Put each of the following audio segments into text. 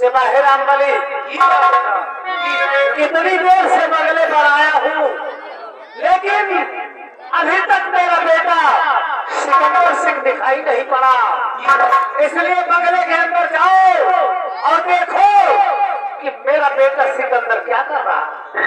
सिपाही रामबली, कितनी देर से बंगले पर आया हूँ, लेकिन अभी तक मेरा बेटा सिकंदर सिंह दिखाई नहीं पड़ा। इसलिए बंगले के अंदर जाओ और देखो कि मेरा बेटा सिकंदर क्या कर रहा है।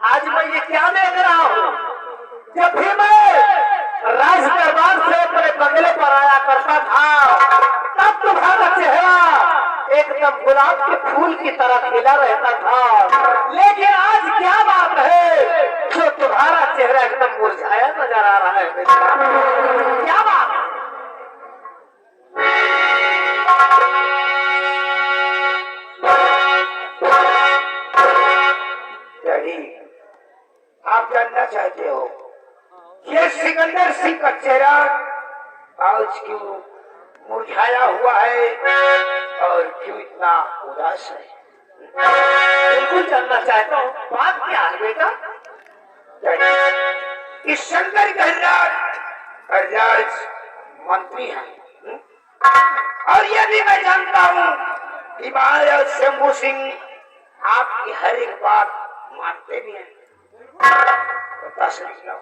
आज मैं ये क्या देख रहा हूँ, जब भी मैं राज दरबार से अपने बंगले पर आया करता था तब तुम्हारा चेहरा एकदम गुलाब के फूल की तरह खिला रहता था, लेकिन आज क्या बात है जो तुम्हारा चेहरा एकदम मुरझाया नजर आ रहा है बेटा, क्या बात है? आप जानना चाहते हो ये सिकंदर सिंह का चेहरा आज क्यों मुरझाया हुआ है और क्यों इतना उदास है? बिल्कुल जानना चाहता हूँ, बात क्या है बेटा? इस शंकर गहराज मंत्री हैं और ये भी मैं जानता हूँ कि महाराज शंभू सिंह आपकी हर एक बात मानते भी हैं। बता समझ लो।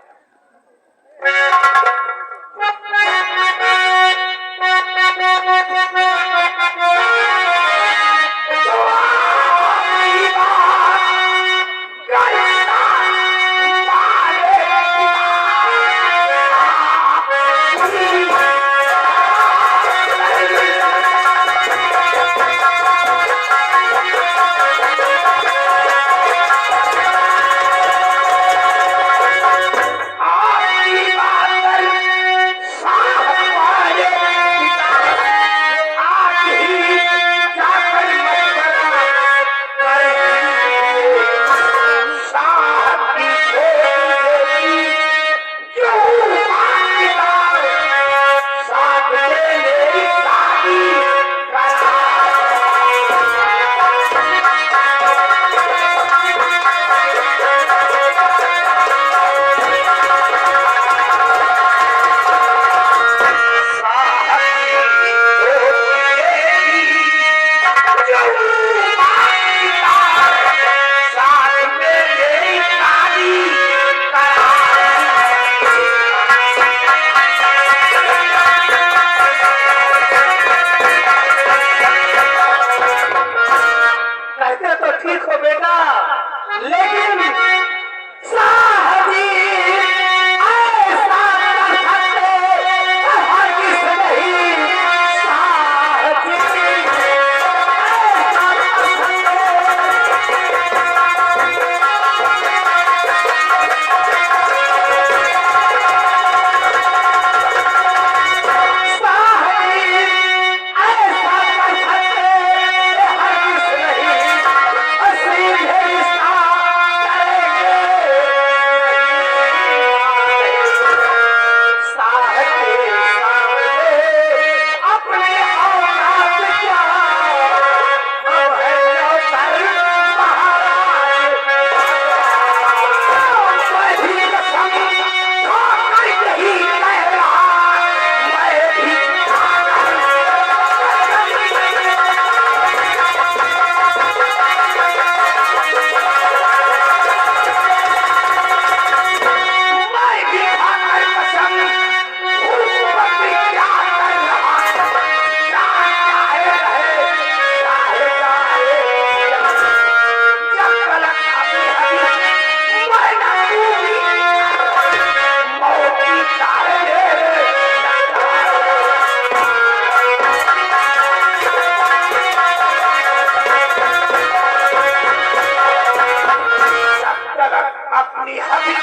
अपनी हबी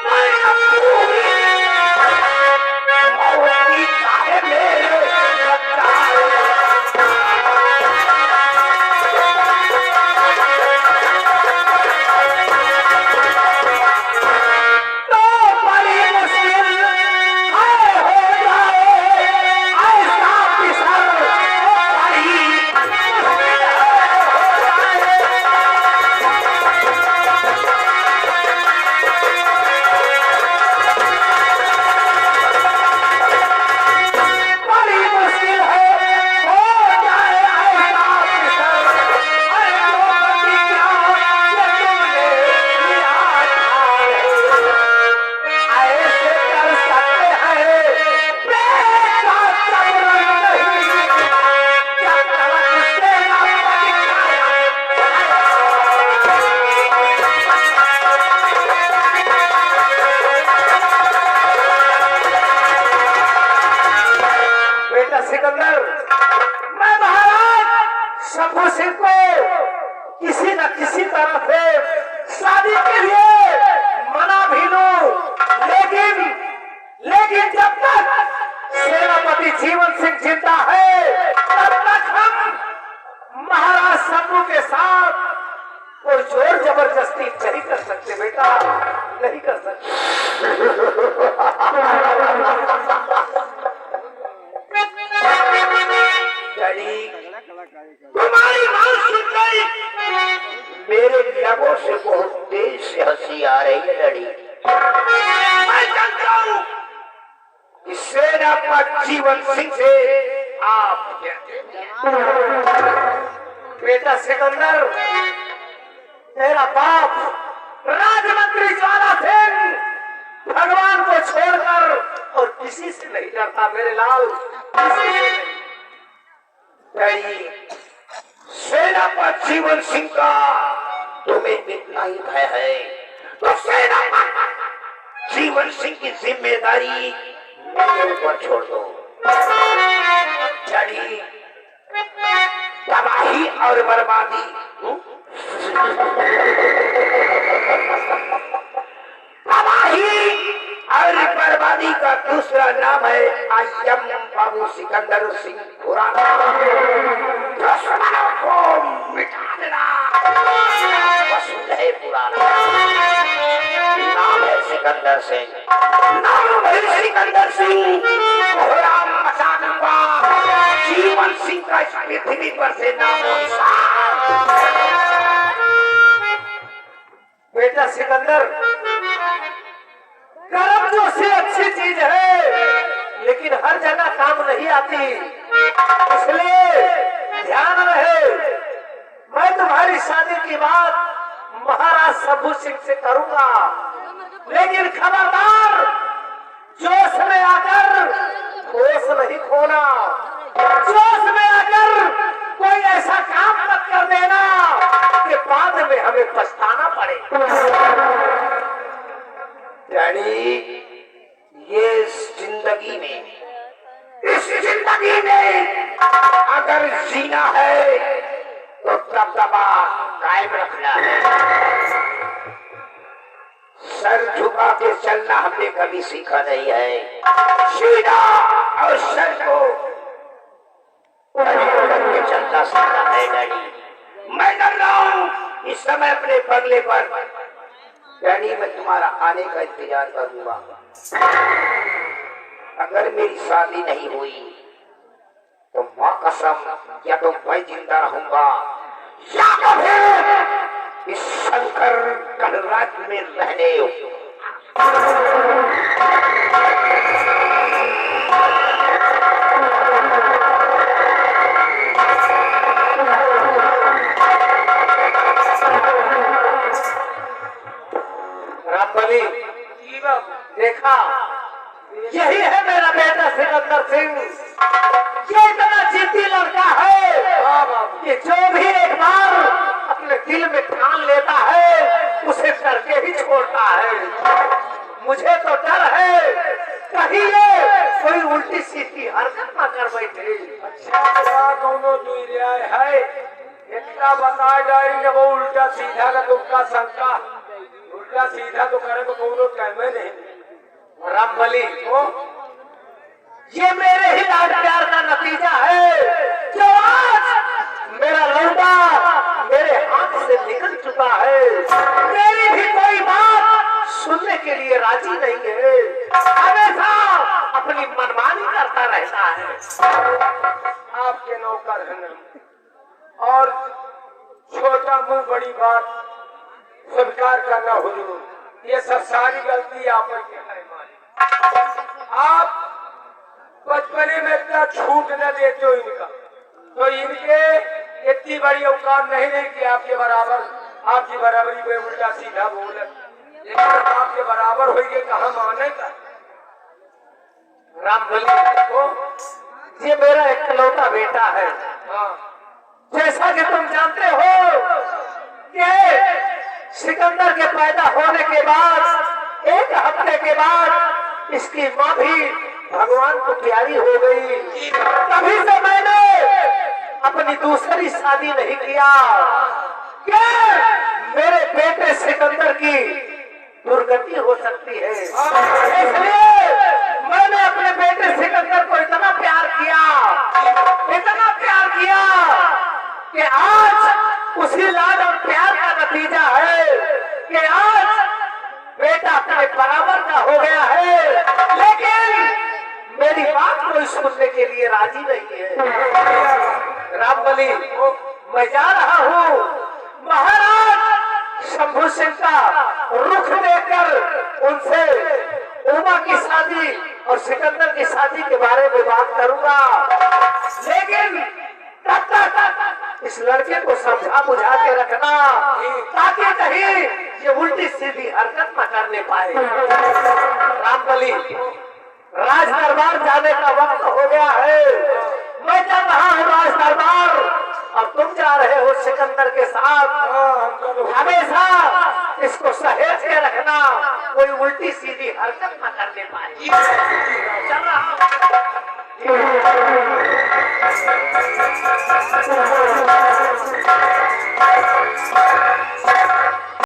मैं पूरी मौती चाहे मेरे सिकंदर, मैं महाराज शंभू सिंह को किसी न किसी तरह से शादी के लिए मना भी लूं, लेकिन जब तक सेनापति जीवन सिंह जिंदा है तब तक हम महाराज शंभू के साथ कोई जोर जबरदस्ती नहीं कर सकते बेटा, नहीं कर सकते। तुम्हारी बात सुन गई, मेरे लबों से बहुत तेज से हंसी आ रही है लड़ी। मैं जानता हूँ कि सेनापति जीवन सिंह से आप बेटा सिकंदर, तेरा बाप राजमंत्री ज्वाला सिंह भगवान को छोड़कर और किसी से नहीं डरता मेरे लाल, किसी से नहीं। सेनापति जीवन सिंह का तुम्हें इतना ही भय है तो सेनापति जीवन सिंह की जिम्मेदारी मेरे ऊपर छोड़ दो। चढ़ी तबाही और बर्बादी, तबाही और बर्बादी का दूसरा नाम है आयम बाबू सिकंदर सिंह खुराना। दुश्मनों को मिटा देना वसूल है पुराना। नाम है सिकंदर सिंह, नाम है सिकंदर सिंह। कोहराम मचा दूंगा जीवन सिंह का इस पृथ्वी पर से नामो निशान। बेटा सिकंदर, कर्म जो से अच्छी चीज है लेकिन हर जगह काम नहीं आती, इसलिए ध्यान रहे। मैं तुम्हारी शादी की बात महाराज शंभू सिंह से करूंगा, लेकिन खबरदार जोश में आकर होश नहीं खोना। जोश में आकर कोई ऐसा काम मत कर देना कि बाद में हमें पछताना पड़े। डैडी, ये जिंदगी में, इस जिंदगी में अगर जीना है तो दबदबा कायम रखना है। सर झुका के चलना हमने कभी सीखा नहीं है। सीधा और सर को करके चलना सीखा है डैडी। मैं डर रहा हूँ इस समय अपने बंगले पर। डैडी, मैं तुम्हारा आने का इंतजार करूंगा। अगर मेरी शादी नहीं हुई तो माँ कसम, या तो मैं जिंदा रहूंगा या तो फिर इस शंकर गणराज्य में रहने। रामबली, देखा, यही है मेरा बेटा सिकंदर सिंह। ये इतना जिद्दी लड़का है कि जो भी एक बार अपने दिल में ठान लेता है उसे करके ही छोड़ता है। मुझे तो डर है कहीं ये कोई उल्टी सीधी हरकत न कर बैठे। है इतना बता जाए जब वो उल्टा सीधा का तुमका शंका उल्टा सीधा तो करे तो कोनो टाइम में नहीं। रामबली को ये मेरे ही लाड प्यार का नतीजा है जो आज मेरा लौंडा मेरे हाथ से निकल चुका है। मेरी भी कोई बात सुनने के लिए राजी नहीं है, हमेशा अपनी मनमानी करता रहता है। आपके नौकर है ना, और छोटा मुंह बड़ी बात स्वीकार करना हुजूर, ये सब सारी गलती आप की है मालिक। आप बचपने में इतना छूट न देते हो इनका, तो इनके इतनी बड़ी औकात नहीं रही कि आपके बराबर आपकी बराबरी में उल्टा सीधा बोले, लेकिन आपके बराबर होइए कहाँ मानेगा। रामबली को ये मेरा इकलौता बेटा है। हाँ, जैसा कि तुम जानते हो कि सिकंदर के पैदा होने के बाद 1 हफ्ते के बाद इसकी माँ भी भगवान को प्यारी हो गई। तभी से मैंने अपनी दूसरी शादी नहीं किया कि मेरे बेटे सिकंदर की दुर्गति हो सकती है। इसलिए मैंने अपने बेटे सिकंदर को इतना प्यार किया कि आज उसी लाड और प्यार का नतीजा है कि आज बेटा अपने बराबर का हो गया है, लेकिन मेरी बात कोई सुनने के लिए राजी नहीं है। रामबली मैं जा रहा हूँ, महाराज शंभू सिंह का रुख देकर उनसे उमा की शादी और सिकंदर की शादी के बारे में बात करूंगा, लेकिन तब तक इस लड़के को समझा बुझा के रखना ताकि कहीं ये उल्टी सीधी हरकत न करने पाए। रामबली राज दरबार जाने का वक्त हो गया है, मैं चल रहा हूँ राज दरबार, अब तुम जा रहे हो सिकंदर के साथ। हमेशा इसको सहेज के रखना, कोई उल्टी सीधी हरकत न करने पाए। चल रहा हूँ।